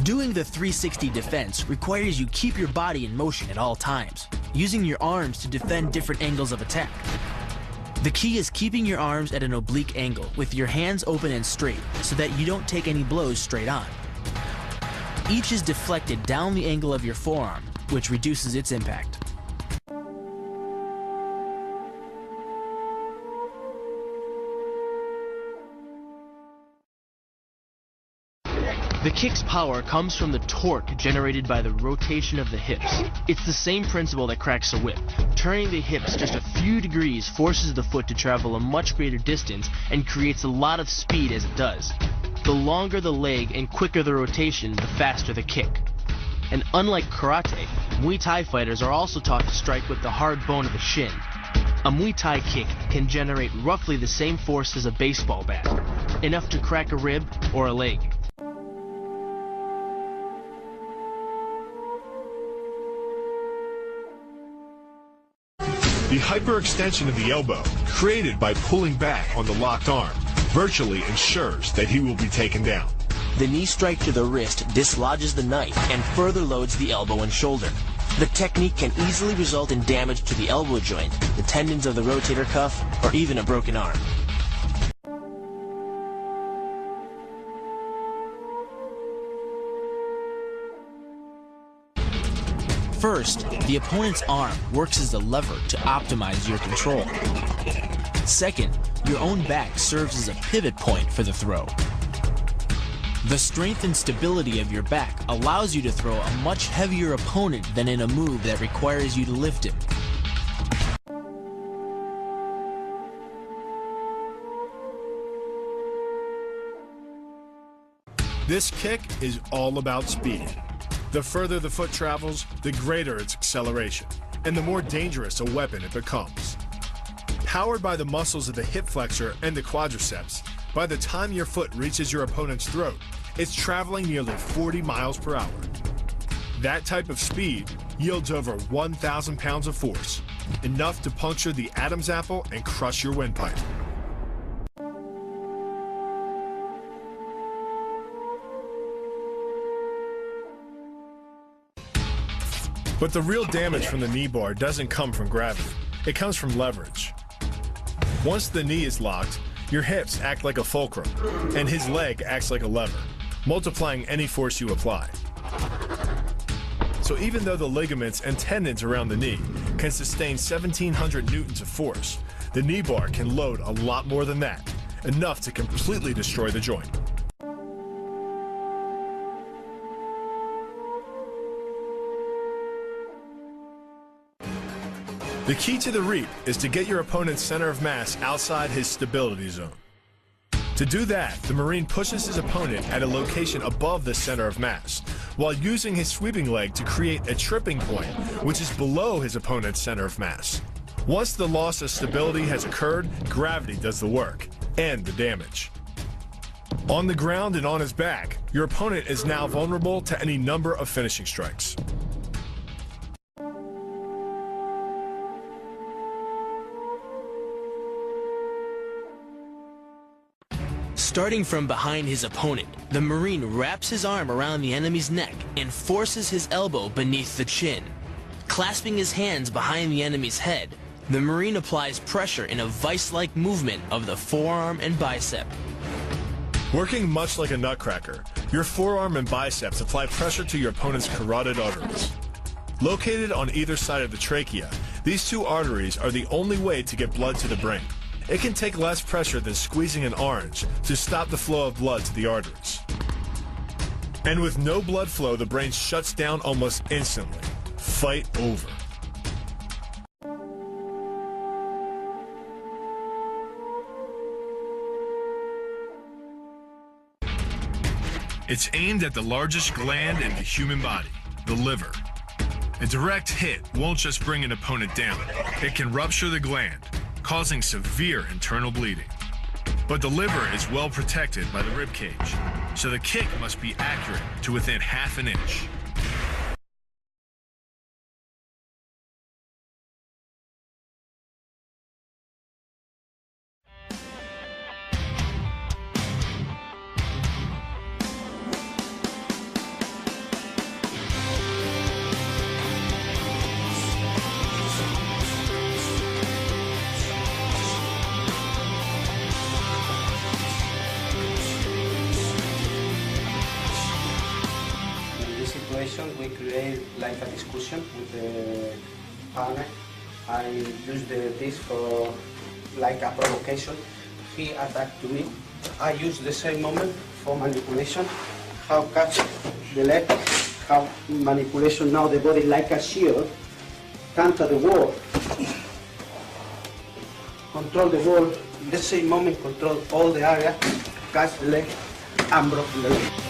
Doing the 360 defense requires you keep your body in motion at all times, using your arms to defend different angles of attack. The key is keeping your arms at an oblique angle with your hands open and straight so that you don't take any blows straight on. Each is deflected down the angle of your forearm, which reduces its impact. The kick's power comes from the torque generated by the rotation of the hips. It's the same principle that cracks a whip. Turning the hips just a few degrees forces the foot to travel a much greater distance and creates a lot of speed as it does. The longer the leg and quicker the rotation, the faster the kick. And unlike karate, Muay Thai fighters are also taught to strike with the hard bone of the shin. A Muay Thai kick can generate roughly the same force as a baseball bat, enough to crack a rib or a leg. The hyperextension of the elbow, created by pulling back on the locked arm, virtually ensures that he will be taken down. The knee strike to the wrist dislodges the knife and further loads the elbow and shoulder. The technique can easily result in damage to the elbow joint, the tendons of the rotator cuff, or even a broken arm. First, the opponent's arm works as a lever to optimize your control. Second, your own back serves as a pivot point for the throw. The strength and stability of your back allows you to throw a much heavier opponent than in a move that requires you to lift him. This kick is all about speed. The further the foot travels, the greater its acceleration, and the more dangerous a weapon it becomes. Powered by the muscles of the hip flexor and the quadriceps, by the time your foot reaches your opponent's throat, it's traveling nearly 40 miles per hour. That type of speed yields over 1,000 pounds of force, enough to puncture the Adam's apple and crush your windpipe. But the real damage from the knee bar doesn't come from gravity. It comes from leverage. Once the knee is locked, your hips act like a fulcrum, and his leg acts like a lever, multiplying any force you apply. So even though the ligaments and tendons around the knee can sustain 1,700 newtons of force, the knee bar can load a lot more than that, enough to completely destroy the joint. The key to the reap is to get your opponent's center of mass outside his stability zone. To do that, the Marine pushes his opponent at a location above the center of mass, while using his sweeping leg to create a tripping point, which is below his opponent's center of mass. Once the loss of stability has occurred, gravity does the work, and the damage. On the ground and on his back, your opponent is now vulnerable to any number of finishing strikes. Starting from behind his opponent, the Marine wraps his arm around the enemy's neck and forces his elbow beneath the chin. Clasping his hands behind the enemy's head, the Marine applies pressure in a vice-like movement of the forearm and bicep. Working much like a nutcracker, your forearm and biceps apply pressure to your opponent's carotid arteries. Located on either side of the trachea, these two arteries are the only way to get blood to the brain. It can take less pressure than squeezing an orange to stop the flow of blood to the arteries. And with no blood flow, the brain shuts down almost instantly. Fight over. It's aimed at the largest gland in the human body, the liver. A direct hit won't just bring an opponent down. It can rupture the gland, causing severe internal bleeding. But the liver is well protected by the rib cage, so the kick must be accurate to within half an inch. situation, we create like a discussion with the partner. I use this for like a provocation. He attacked to me. I use the same moment for manipulation. How catch the leg, how manipulation now the body like a shield, counter the wall, control the wall, in the same moment control all the area, catch the leg and block the leg.